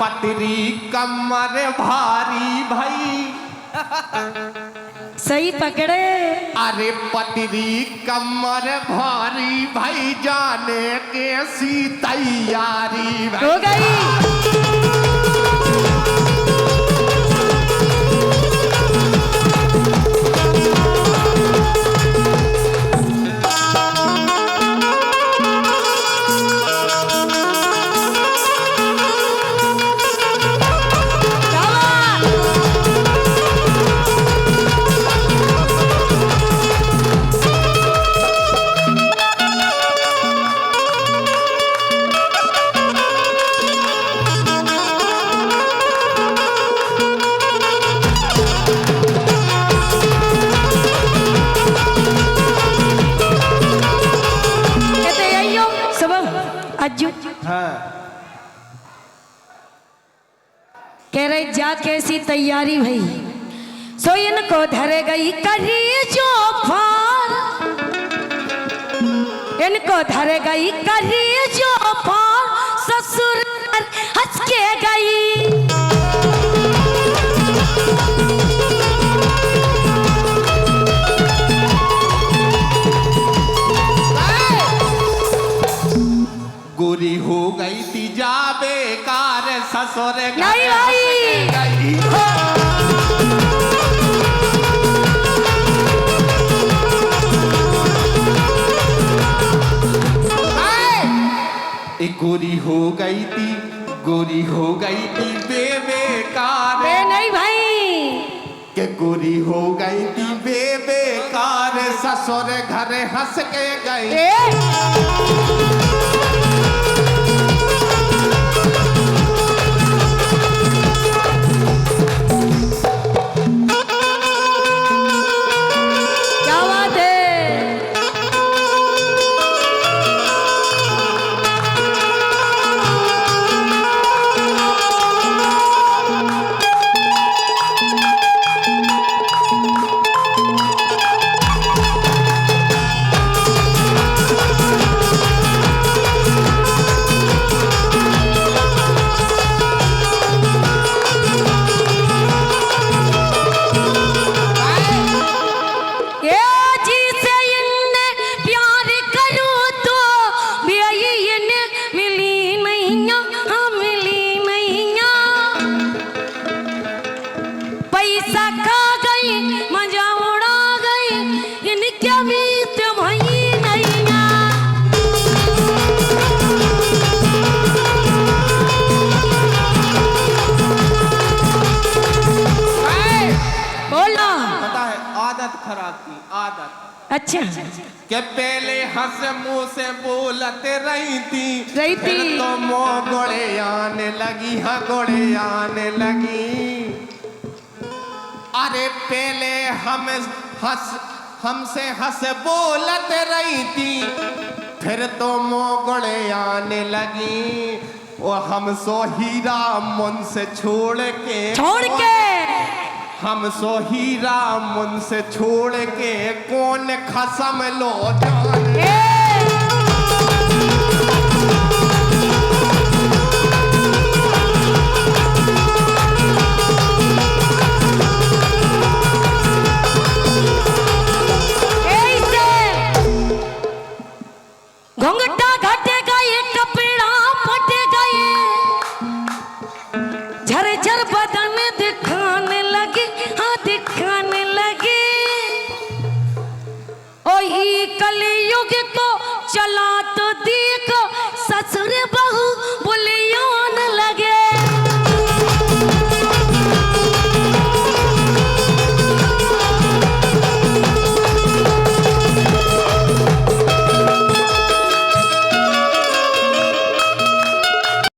पतरी कमर भारी भाई, सही पकड़े। अरे पतरी कमर भारी भाई, जाने कैसी तैयारी भाई। हो गई। अज्जू हाँ। कह रहे जा कैसी तैयारी भई, सो इनको धर गई करी जो फार, इनको धर गई करी जो फार, ससुर हंस के गई। गोरी हो गई थी जा बेकार, ससुर नहीं भाई। गोरी हो गई थी, गोरी हो गई थी बेकार। नहीं भाई, के गोरी हो गई थी बेकार, ससुर घर हंस के गई। अच्छा के पहले हंस मुंह से बोलते रही थी फिर तो मुँह गोड़े आने लगी, हाँ गोड़े आने लगी। अरे पहले हमसे हंस बोलते रही थी, फिर तो मुँह गोड़े आने लगी। और हम सो हीरा मन से छोड़ के हम सो हीरा मुन से छोड़ के कौन खसम लो जाने। घुंघटा घटेगा ये कप